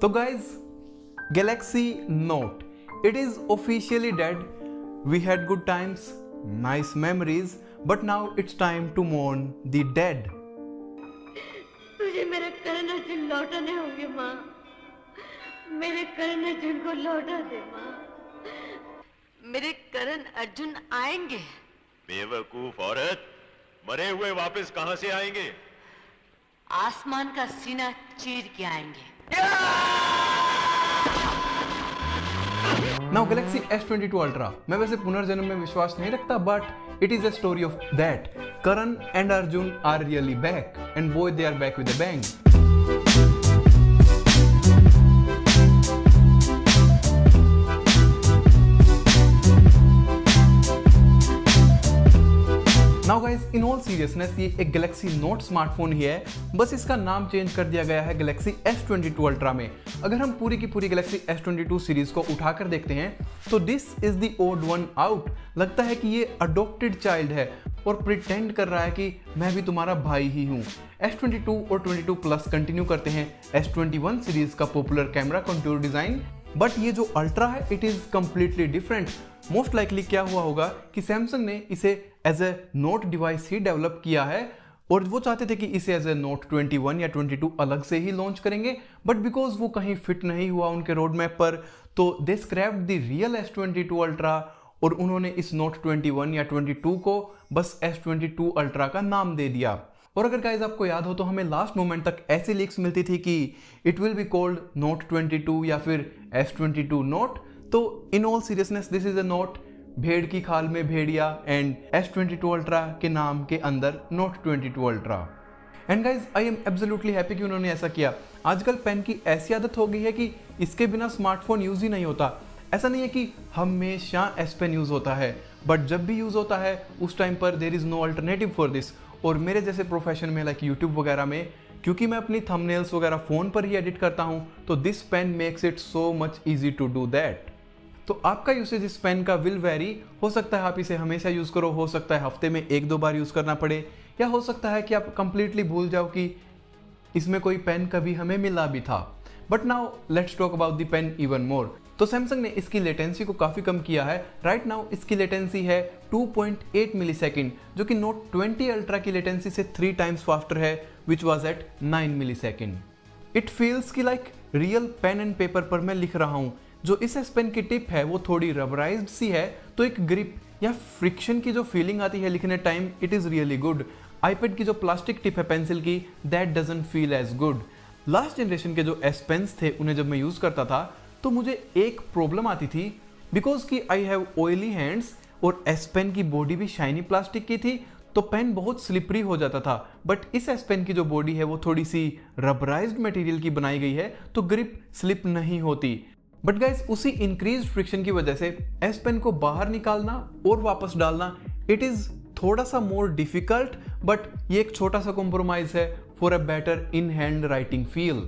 तो guys, Galaxy Note, it is officially dead. We had good times, nice memories, but now it's time to mourn the dead. तुझे मेरे करण अर्जुन लौटाने होंगे माँ, मेरे करण अर्जुन को लौटा दे माँ, मेरे करण अर्जुन आएंगे। बेवकूफ औरत, मरे हुए वापस कहां से आएंगे? आसमान का सीना चीर के आएंगे। Now Galaxy S22 Ultra, मैं वैसे पुनर्जन्म में विश्वास नहीं रखता, but it is a story of that. Karan and Arjun are really back, and boy they are back with a bang. Now guys, in all seriousness, ये एक Galaxy Note स्मार्टफोन ही है, बस इसका नाम चेंज कर दिया गया है Galaxy S22 Ultra में। अगर हम पूरी की पूरी Galaxy S22 सीरीज को उठाकर देखते हैं तो this is the odd one out. लगता है कि ये अडॉप्टेड चाइल्ड है और प्रिटेंड कर रहा है कि मैं भी तुम्हारा भाई ही हूँ। S22 और 22 प्लस कंटिन्यू करते हैं S21 सीरीज का popular camera contour design, but ये जो अल्ट्रा है it is completely different. Most likely क्या हुआ होगा कि सैमसंग ने इसे एज ए नोट डिवाइस ही डेवलप किया है और वो चाहते थे कि इसे एज ए नोट 21 या 22 अलग से ही लॉन्च करेंगे, बट बिकॉज वो कहीं फिट नहीं हुआ उनके रोड मैप पर, तो they scrapped the real S22 ultra और उन्होंने इस नोट 21 या 22 को बस S22 अल्ट्रा का नाम दे दिया। और अगर गाइज आपको याद हो तो हमें लास्ट मोमेंट तक ऐसी लीक्स मिलती थी कि it will be called note 22 या फिर S22 नोट। तो in all seriousness this is a note, भेड़ की खाल में भेड़िया, एंड S22 अल्ट्रा के नाम के अंदर note 22 ultra. And guys I am absolutely happy कि उन्होंने ऐसा किया। आजकल पेन की ऐसी आदत हो गई है कि इसके बिना स्मार्टफोन यूज ही नहीं होता। ऐसा नहीं है कि हमेशा S पेन यूज होता है, बट जब भी यूज होता है उस टाइम पर there is no alternative for this. और मेरे जैसे प्रोफेशन में लाइक यूट्यूब वगैरह में, क्योंकि मैं अपनी थंबनेल्स वगैरह फोन पर ही एडिट करता हूँ, तो this pen makes it so much easy to do that. तो आपका यूसेज इस पेन का विल वेरी, हो सकता है आप इसे हमेशा यूज करो, हो सकता है हफ्ते में 1-2 बार यूज करना पड़े, या हो सकता है कि आप कंप्लीटली भूल जाओ कि इसमें कोई पेन कभी हमें मिला भी था। But now let's talk about the pen even more. तो सैमसंग ने इसकी लेटेंसी को काफी कम किया है। राइट नाउ इसकी लेटेंसी है 2.8 मिलीसेकंड, जो कि नोट 20 अल्ट्रा की लेटेंसी से 3 टाइम्स फास्टर है, which was at 9 millisecond. It feels की like real pen and paper पर मैं लिख रहा हूँ। जो इस S पेन की टिप है वो थोड़ी रबराइज्ड सी है, तो एक ग्रिप या फ्रिक्शन की जो फीलिंग आती है लिखने time, it is really good. IPad की जो प्लास्टिक टिप है पेंसिल की, that doesn't feel as good. Last generation के जो S पेन्स थे उन्हें जब मैं यूज करता था तो मुझे एक प्रॉब्लम आती थी, बिकॉज कि आई हैव ऑयली हैंड्स और S पेन की बॉडी भी शाइनी प्लास्टिक की थी, तो पेन बहुत स्लिपरी हो जाता था। बट इस S पेन की जो बॉडी है वो थोड़ी सी रबराइज्ड मटेरियल की बनाई गई है, तो ग्रिप स्लिप नहीं होती। बट गाइस उसी इंक्रीज फ्रिक्शन की वजह से S पेन को बाहर निकालना और वापस डालना, इट इज थोड़ा सा मोर डिफिकल्ट, बट ये एक छोटा सा कॉम्प्रोमाइज है for a better in hand writing feel.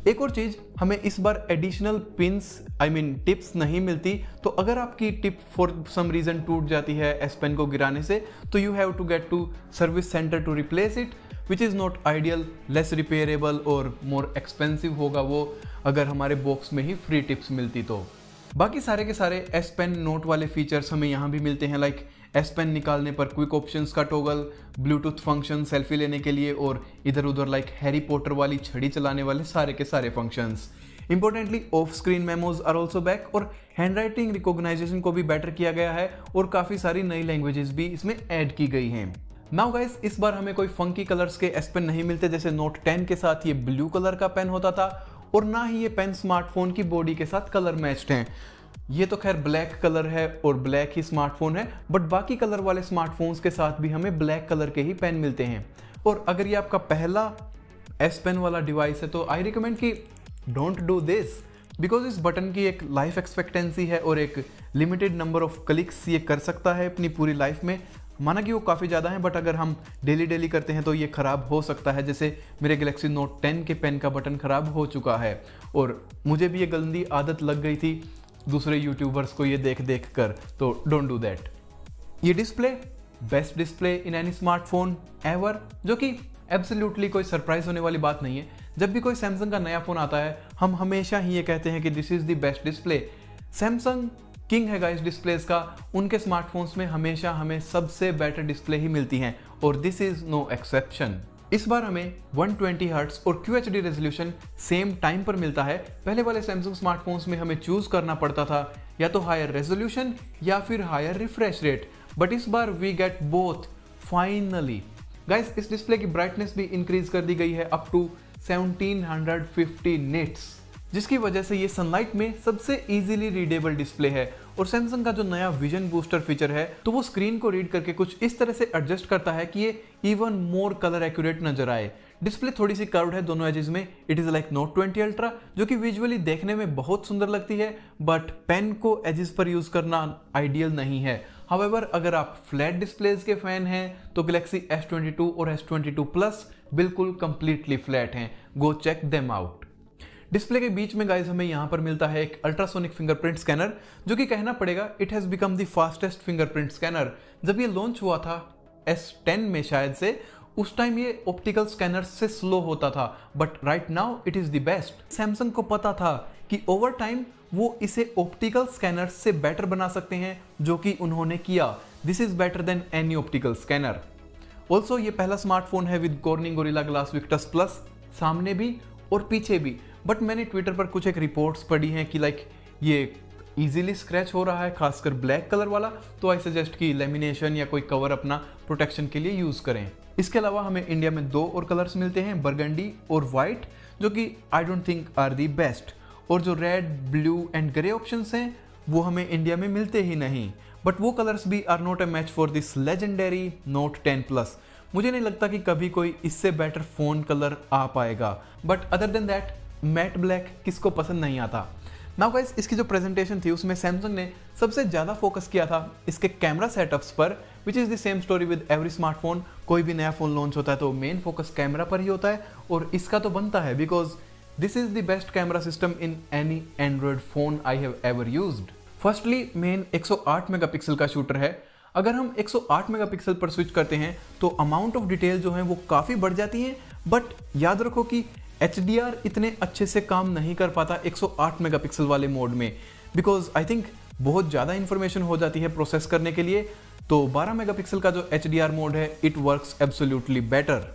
एक और चीज, हमें इस बार एडिशनल पिंस टिप्स नहीं मिलती, तो अगर आपकी टिप फॉर सम रीजन टूट जाती है S पेन को गिराने से, तो you have to get to service centre to replace it, which is not ideal, less repairable और मोर एक्सपेंसिव होगा वो अगर हमारे बॉक्स में ही फ्री टिप्स मिलती तो। बाकी सारे के सारे S पेन नोट वाले फीचर्स हमें यहाँ भी मिलते हैं, लाइक S पेन निकालने पर क्विक ऑप्शंस का टॉगल, ब्लूटूथ फंक्शन सेल्फी लेने के लिए, और इधर उधर लाइक हैरी पॉटर वाली छड़ी चलाने वाले सारे के सारे functions. Importantly off screen memos are also back, और हैंड राइटिंग रिकॉग्नाइजेशन को भी बेटर किया गया है और काफ़ी सारी नई लैंग्वेजेस भी इसमें ऐड की गई हैं। नाउ गाइस इस बार हमें कोई फंकी कलर्स के S पेन नहीं मिलते, जैसे नोट 10 के साथ ये ब्लू कलर का पेन होता था, और ना ही ये पेन स्मार्टफोन की बॉडी के साथ कलर मैच्ड हैं। ये तो खैर ब्लैक कलर है और ब्लैक ही स्मार्टफोन है, बट बाकी कलर वाले स्मार्टफोन्स के साथ भी हमें ब्लैक कलर के ही पेन मिलते हैं। और अगर ये आपका पहला S पेन वाला डिवाइस है तो आई रिकमेंड कि डोंट डू दिस, बिकॉज इस बटन की एक लाइफ एक्सपेक्टेंसी है और एक लिमिटेड नंबर ऑफ क्लिक्स ये कर सकता है अपनी पूरी लाइफ में। माना कि वो काफ़ी ज़्यादा है, बट अगर हम डेली करते हैं तो ये ख़राब हो सकता है, जैसे मेरे गैलेक्सी नोट 10 के पेन का बटन ख़राब हो चुका है और मुझे भी ये गंदी आदत लग गई थी दूसरे यूट्यूबर्स को ये देख कर, तो डोंट डू दैट। ये display best display in any smartphone ever, जो कि एब्सोल्युटली कोई सरप्राइज होने वाली बात नहीं है। जब भी कोई सैमसंग का नया फोन आता है हम हमेशा ही ये कहते हैं कि this is the best display. Samsung king है गाइस डिस्प्लेस का, उनके स्मार्टफोन्स में हमेशा हमें सबसे बेटर डिस्प्ले ही मिलती हैं और दिस इज नो एक्सेप्शन। इस बार हमें 120 हर्ट्ज और QHD रेजोल्यूशन सेम टाइम पर मिलता है। पहले वाले सैमसंग स्मार्टफोन्स में हमें चूज करना पड़ता था या तो हायर रेजोल्यूशन या फिर हायर रिफ्रेश रेट, बट इस बार we get both finally. Guys इस डिस्प्ले की ब्राइटनेस भी इंक्रीज कर दी गई है अप टू 1750 निट्स, जिसकी वजह से ये सनलाइट में सबसे इजीली रीडेबल डिस्प्ले है। और सैमसंग का जो नया विजन बूस्टर फीचर है तो वो स्क्रीन को रीड करके कुछ इस तरह से एडजस्ट करता है कि ये इवन मोर कलर एक्यूरेट नजर आए। डिस्प्ले थोड़ी सी कर्व्ड है दोनों एजेस में। It is like note 20 ultra, जो कि विजुअली देखने में बहुत सुंदर लगती है, बट पेन को एजेस पर यूज करना आइडियल नहीं है। हाउएवर अगर आप फ्लैट डिस्प्लेज के फैन हैं तो गैलेक्सी S22 और S22 प्लस बिल्कुल कंप्लीटली फ्लैट हैं। Go check them out. Display के बीच में गाइस हमें यहाँ पर मिलता है एक अल्ट्रासोनिक फिंगरप्रिंट स्कैनर, जो कि कहना पड़ेगा it has become the fastest fingerprint scanner. जब ये लॉन्च हुआ था S10 में शायद से, उस टाइम ये ऑप्टिकल स्कैनर से स्लो होता था, but right now it is the best. Samsung को पता था कि ओवर टाइम वो इसे ऑप्टिकल स्कैनर से बेटर बना सकते हैं, जो कि उन्होंने किया। This is better than any optical scanner. Also ये पहला स्मार्टफोन है with cornering gorilla glass Victus plus, सामने भी और पीछे भी। बट मैंने ट्विटर पर कुछ एक रिपोर्ट्स पढ़ी हैं कि लाइक ये इजीली स्क्रैच हो रहा है, खासकर ब्लैक कलर वाला, तो आई सजेस्ट कि लेमिनेशन या कोई कवर अपना प्रोटेक्शन के लिए यूज करें। इसके अलावा हमें इंडिया में 2 और कलर्स मिलते हैं, बर्गंडी और वाइट, जो कि I don't think are the best. और जो red, blue and grey options हैं वो हमें इंडिया में मिलते ही नहीं, बट वो कलर्स भी are not a match for this legendary note 10 plus. मुझे नहीं लगता कि कभी कोई इससे बेटर फोन कलर आ पाएगा, but other than that matte black किसको पसंद नहीं आता। नाउ गाइस इसकी जो प्रेजेंटेशन थी उसमें सैमसंग ने सबसे ज़्यादा फोकस किया था इसके कैमरा सेटअप्स पर, which is the same story with every smartphone. कोई भी नया फ़ोन लॉन्च होता है तो मेन फोकस कैमरा पर ही होता है, और इसका तो बनता है because this is the best camera system in any Android phone I have ever used. Firstly main 108 megapixel का शूटर है। अगर हम 108 मेगापिक्सल पर स्विच करते हैं तो अमाउंट ऑफ डिटेल जो है वो काफ़ी बढ़ जाती हैं, बट याद रखो कि HDR इतने अच्छे से काम नहीं कर पाता 108 मेगापिक्सल वाले मोड में, बिकॉज आई थिंक बहुत ज़्यादा इंफॉर्मेशन हो जाती है प्रोसेस करने के लिए। तो 12 मेगापिक्सल का जो HDR मोड है इट वर्क्स एब्सोल्युटली बेटर।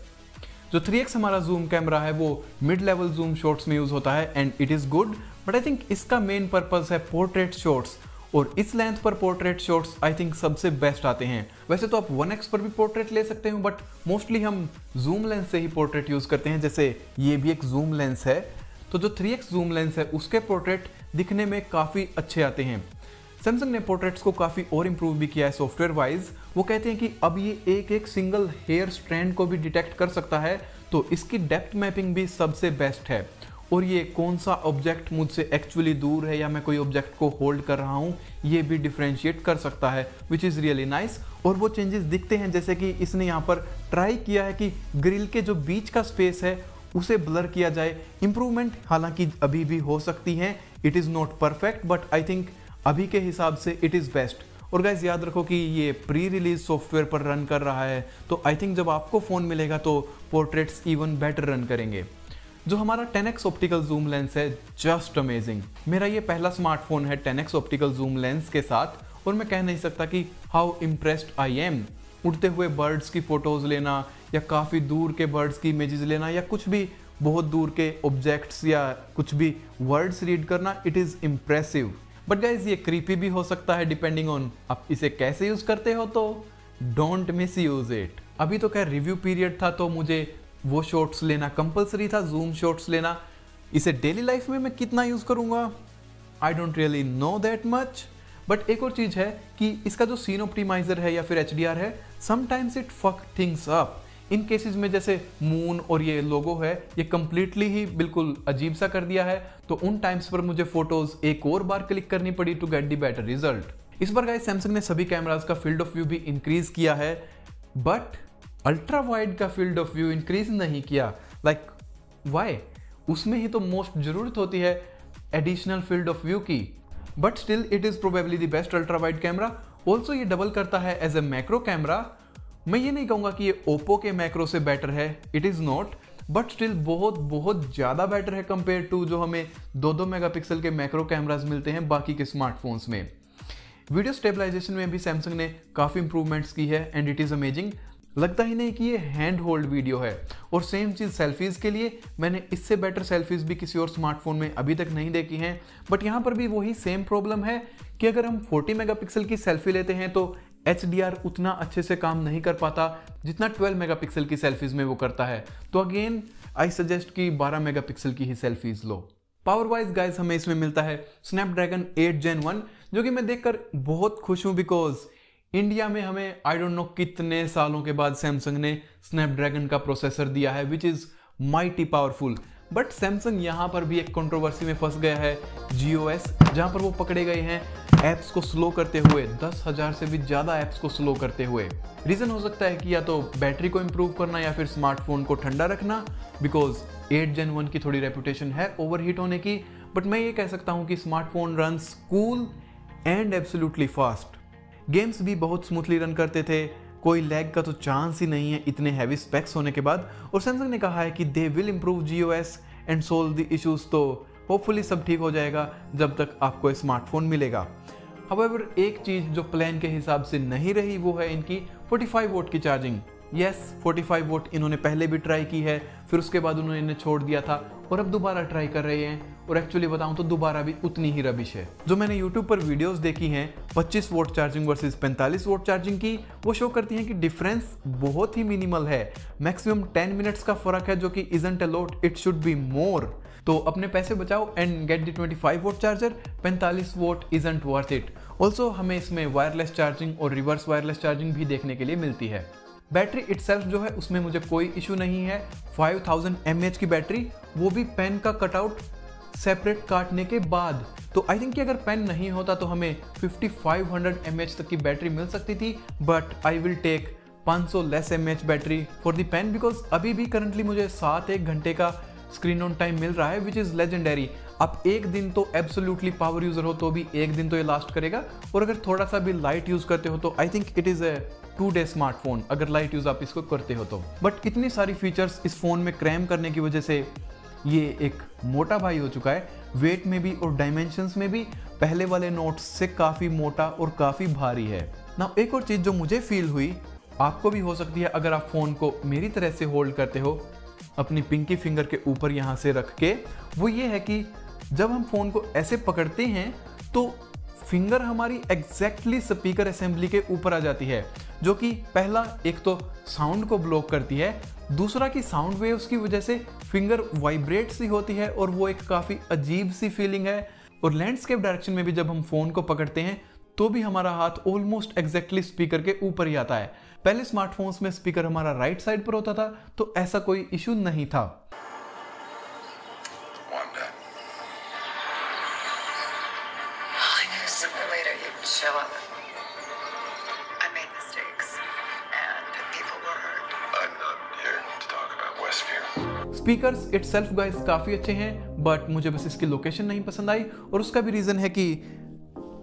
जो 3x हमारा जूम कैमरा है वो मिड लेवल जूम शॉट्स में यूज होता है and it is good, but I think इसका मेन पर्पस है पोर्ट्रेट शॉट्स, और इस लेंथ पर पोर्ट्रेट शॉट्स आई थिंक सबसे बेस्ट आते हैं। वैसे तो आप 1x पर भी पोर्ट्रेट ले सकते हो, बट मोस्टली हम जूम लेंस से ही पोर्ट्रेट यूज़ करते हैं। जैसे ये भी एक जूम लेंस है, तो जो 3x जूम लेंस है उसके पोर्ट्रेट दिखने में काफ़ी अच्छे आते हैं। सैमसंग ने पोर्ट्रेट्स को काफ़ी और इम्प्रूव भी किया है सॉफ्टवेयर वाइज। वो कहते हैं कि अब ये एक एक सिंगल हेयर स्ट्रैंड को भी डिटेक्ट कर सकता है, तो इसकी डेप्थ मैपिंग भी सबसे बेस्ट है। और ये कौन सा ऑब्जेक्ट मुझसे एक्चुअली दूर है या मैं कोई ऑब्जेक्ट को होल्ड कर रहा हूँ ये भी डिफ्रेंशिएट कर सकता है, विच इज़ रियली नाइस। और वो चेंजेस दिखते हैं, जैसे कि इसने यहाँ पर ट्राई किया है कि ग्रिल के जो बीच का स्पेस है उसे ब्लर किया जाए। इम्प्रूवमेंट हालांकि अभी भी हो सकती है, it is not perfect, but I think अभी के हिसाब से इट इज़ बेस्ट। और गाइज याद रखो कि ये प्री रिलीज सॉफ्टवेयर पर रन कर रहा है, तो आई थिंक जब आपको फ़ोन मिलेगा तो पोर्ट्रेट्स इवन बेटर रन करेंगे। जो हमारा 10x ऑप्टिकल जूम लेंस है जस्ट अमेजिंग। मेरा ये पहला स्मार्टफोन है 10x ऑप्टिकल जूम लेंस के साथ, और मैं कह नहीं सकता कि हाउ इम्प्रेस्ड आई एम। उड़ते हुए बर्ड्स की फोटोज लेना या काफ़ी दूर के बर्ड्स की इमेजेस लेना या कुछ भी बहुत दूर के ऑब्जेक्ट्स या कुछ भी वर्ड्स रीड करना, it is impressive. But guys ये क्रीपी भी हो सकता है डिपेंडिंग ऑन आप इसे कैसे यूज़ करते हो, तो डोंट मिस यूज इट। अभी तो क्या रिव्यू पीरियड था तो मुझे वो शॉट्स लेना कंपलसरी था, जूम शॉट्स लेना। इसे डेली लाइफ में मैं कितना यूज़ करूँगा I don't really know that much. But एक और चीज़ है कि इसका जो सीन ऑप्टिमाइजर है या फिर HDR है, sometimes it fuck things up. In cases में जैसे मून और ये लोगो है ये कंप्लीटली ही बिल्कुल अजीब सा कर दिया है, तो उन टाइम्स पर मुझे फोटोज एक और बार क्लिक करनी पड़ी to get the better result. इस बार गाइस सैमसंग ने सभी कैमराज का फील्ड ऑफ व्यू भी इंक्रीज किया है, बट अल्ट्रा वाइड का फील्ड ऑफ व्यू इंक्रीज नहीं किया। Like why? उसमें ही तो मोस्ट जरूरत होती है एडिशनल फील्ड ऑफ व्यू की, but still it is probably the best ultra wide camera. Also ये डबल करता है एज ए मैक्रो कैमरा, मैं ये नहीं कहूँगा कि ये ओप्पो के मैक्रो से बेटर है, it is not, but still बहुत बहुत ज़्यादा बेटर है कंपेयर टू जो हमें 2-2 मेगापिक्सल के मैक्रो कैमराज मिलते हैं बाकी के स्मार्टफोन्स में। वीडियो स्टेबलाइजेशन में भी सैमसंग ने काफ़ी इंप्रूवमेंट्स की है एंड इट इज़ अमेजिंग। लगता ही नहीं कि ये हैंड होल्ड वीडियो है। और सेम चीज़ सेल्फीज़ के लिए, मैंने इससे बेटर सेल्फीज़ भी किसी और स्मार्टफोन में अभी तक नहीं देखी हैं, बट यहाँ पर भी वही सेम प्रॉब्लम है कि अगर हम 40 मेगापिक्सल की सेल्फी लेते हैं तो HDR उतना अच्छे से काम नहीं कर पाता जितना 12 मेगापिक्सल की सेल्फीज़ में वो करता है। तो अगेन आई सजेस्ट कि 12 मेगापिक्सल की ही सेल्फीज़ लो। पावर वाइज गाइज हमें इसमें मिलता है स्नैपड्रैगन 8 Gen 1, जो कि मैं देखकर बहुत खुश हूँ बिकॉज इंडिया में हमें आई डोंट नो कितने सालों के बाद सैमसंग ने स्नैपड्रैगन का प्रोसेसर दिया है which is mighty powerful. But Samsung यहाँ पर भी एक कंट्रोवर्सी में फंस गया है GOS, जहाँ पर वो पकड़े गए हैं ऐप्स को स्लो करते हुए, 10,000 से भी ज़्यादा ऐप्स को स्लो करते हुए। रीज़न हो सकता है कि या तो बैटरी को इम्प्रूव करना या फिर स्मार्टफोन को ठंडा रखना, बिकॉज 8 Gen 1 की थोड़ी रेपुटेशन है ओवरहीट होने की। बट मैं ये कह सकता हूँ कि smartphone runs cool and absolutely fast. Games भी बहुत स्मूथली रन करते थे, कोई लैग का तो चांस ही नहीं है इतने हैवी स्पेक्स होने के बाद। और सैमसंग ने कहा है कि they will improve GOS and solve the issues, तो होपफुली सब ठीक हो जाएगा जब तक आपको स्मार्टफोन मिलेगा। हाउएवर एक चीज़ जो प्लान के हिसाब से नहीं रही वो है इनकी 45 वोट की चार्जिंग। यस 45 वोट इन्होंने पहले भी ट्राई की है, फिर उसके बाद उन्होंने इन्हें छोड़ दिया था और अब दोबारा ट्राई कर रहे हैं। और एक्चुअली बताऊं तो दोबारा भी उतनी ही रबिश है। जो मैंने यूट्यूब पर वीडियोस देखी हैं 25 vote charging versus 45 vote charging की, वो शो करती हैं कि डिफरेंस बहुत ही मिनिमल है। मैक्सिमम 10 मिनट्स का फर्क है, जो कि isn't a lot, it should be more. तो अपने पैसे बचाओ and get the 25 vote charger, 45 vote isn't worth it. Also हमें इसमें वायरलेस चार्जिंग और रिवर्स वायरलेस चार्जिंग भी देखने के लिए मिलती है। बैटरी इटसेल्फ जो है उसमें मुझे कोई इशू नहीं है। 5000 mAh की बैटरी, वो भी पेन का कटआउट सेपरेट काटने के बाद। तो आई थिंक कि अगर पेन नहीं होता तो हमें 5500 mAh तक की बैटरी मिल सकती थी, but I will take 500 less mAh battery for the pen, because अभी भी करंटली मुझे 7-1 घंटे का स्क्रीन ऑन टाइम मिल रहा है विच इज़ लेजेंडरी। आप एक दिन तो एब्सोल्युटली पावर यूज़र हो तो भी एक दिन तो ये लास्ट करेगा, और अगर थोड़ा सा भी लाइट यूज़ करते हो तो I think it is a 2-day smartphone, अगर लाइट यूज़ आप इसको करते हो तो। बट इतनी सारी फीचर्स इस फ़ोन में क्रैम करने की वजह से ये एक मोटा भाई हो चुका है। वेट में भी और डायमेंशंस में भी पहले वाले नोट्स से काफ़ी मोटा और काफ़ी भारी है ना। एक और चीज़ जो मुझे फील हुई, आपको भी हो सकती है अगर आप फ़ोन को मेरी तरह से होल्ड करते हो अपनी पिंकी फिंगर के ऊपर यहाँ से रख के, वो ये है कि जब हम फ़ोन को ऐसे पकड़ते हैं तो फिंगर हमारी एग्जैक्टली स्पीकर असेंबली के ऊपर आ जाती है, जो कि पहला एक तो साउंड को ब्लॉक करती है, दूसरा कि साउंड वेव्स की वजह से फिंगर वाइब्रेट सी होती है और वो एक काफ़ी अजीब सी फीलिंग है। और लैंडस्केप डायरेक्शन में भी जब हम फ़ोन को पकड़ते हैं तो भी हमारा हाथ ऑलमोस्ट एग्जैक्टली स्पीकर के ऊपर ही आता है। पहले स्मार्टफोन्स में स्पीकर हमारा राइट साइड पर होता था तो ऐसा कोई इशू नहीं था। स्पीकर्स इटसेल्फ गाइस काफ़ी अच्छे हैं, बट मुझे बस इसकी लोकेशन नहीं पसंद आई, और उसका भी रीज़न है कि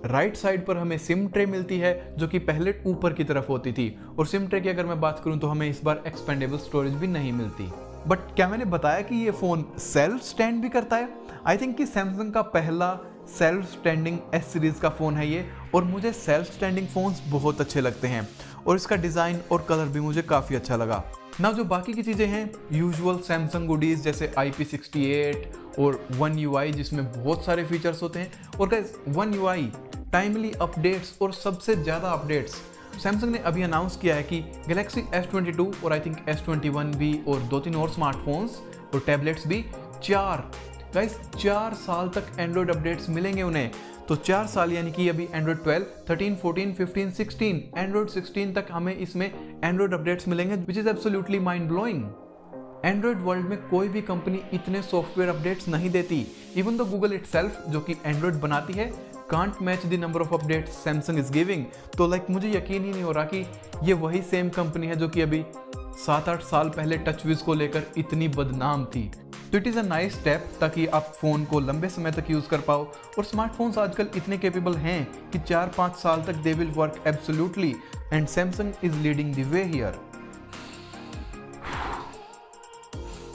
राइट साइड पर हमें सिम ट्रे मिलती है जो कि पहले ऊपर की तरफ होती थी, और सिम ट्रे की अगर मैं बात करूं तो हमें इस बार एक्सपेंडेबल स्टोरेज भी नहीं मिलती। बट क्या मैंने बताया कि ये फ़ोन सेल्फ स्टैंड भी करता है? आई थिंक कि सैमसंग का पहला सेल्फ स्टैंडिंग S सीरीज़ का फ़ोन है ये, और मुझे सेल्फ स्टैंडिंग फ़ोन्स बहुत अच्छे लगते हैं और इसका डिज़ाइन और कलर भी मुझे काफ़ी अच्छा लगा ना। जो बाकी की चीज़ें हैं यूजुअल सैमसंग गुडीज़ जैसे IP68 और One UI जिसमें बहुत सारे फीचर्स होते हैं, और guys One UI timely updates और सबसे ज़्यादा अपडेट्स सैमसंग ने अभी अनाउंस किया है कि गैलेक्सी S22 और आई थिंक S21 भी और 2-3 और स्मार्टफोन्स और टैबलेट्स भी 4 साल तक एंड्रॉयड अपडेट्स मिलेंगे उन्हें। तो 4 साल यानी कि अभी एंड्रॉयड 12, 13, 14, 15, 16, एंड्रॉयड 16 तक हमें इसमें एंड्रॉयड अपडेट्स मिलेंगे, which is absolutely mind blowing. Android world में कोई भी कंपनी इतने सॉफ्टवेयर अपडेट्स नहीं देती। इवन दो गूगल इटसेल्फ जो कि एंड्रॉयड बनाती है can't match the number of updates Samsung is giving. तो मुझे यकीन ही नहीं हो रहा कि ये वही सेम कंपनी है जो कि अभी 7-8 साल पहले टचविज को लेकर इतनी बदनाम थी। तो it is a nice step ताकि आप फ़ोन को लंबे समय तक यूज़ कर पाओ। और स्मार्टफोन्स आजकल इतने कैपेबल हैं कि 4-5 साल तक they will work absolutely, and Samsung is leading the way here.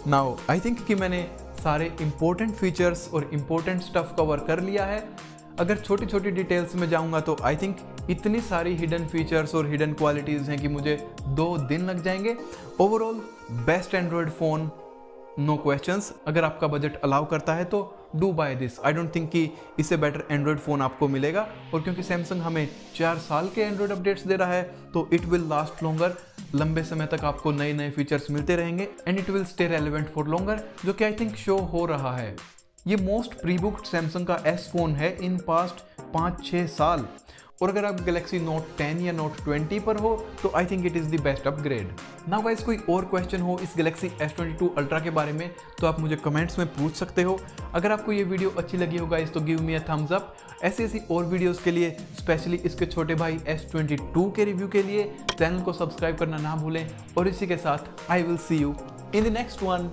Now I think कि मैंने सारे इंपॉर्टेंट फीचर्स और इंपॉर्टेंट स्टफ कवर कर लिया है। अगर छोटी छोटी डिटेल्स में जाऊंगा तो आई थिंक इतनी सारी हिडन फीचर्स और हिडन क्वालिटीज़ हैं कि मुझे 2 दिन लग जाएंगे। Overall best android phone, no questions. अगर आपका बजट अलाउ करता है तो do buy this. I don't think कि इससे बेटर एंड्रॉयड फ़ोन आपको मिलेगा। और क्योंकि सैमसंग हमें 4 साल के एंड्रॉयड अपडेट्स दे रहा है तो इट विल लास्ट लॉन्गर। लंबे समय तक आपको नए नए फीचर्स मिलते रहेंगे and it will stay relevant for longer, जो कि आई थिंक शो हो रहा है। ये मोस्ट प्री बुक्ड सैमसंग का एस फोन है इन पास्ट 5-6 साल। और अगर आप गैलेक्सी नोट 10 या नोट 20 पर हो तो I think it is the best upgrade. Now guys, कोई और क्वेश्चन हो इस गैलेक्सी S22 अल्ट्रा के बारे में तो आप मुझे कमेंट्स में पूछ सकते हो। अगर आपको ये वीडियो अच्छी लगी हो गाइस तो give me a thumbs up. ऐसी और वीडियोस के लिए, स्पेशली इसके छोटे भाई S22 के रिव्यू के लिए चैनल को सब्सक्राइब करना ना भूलें। और इसी के साथ I will see you in the next one.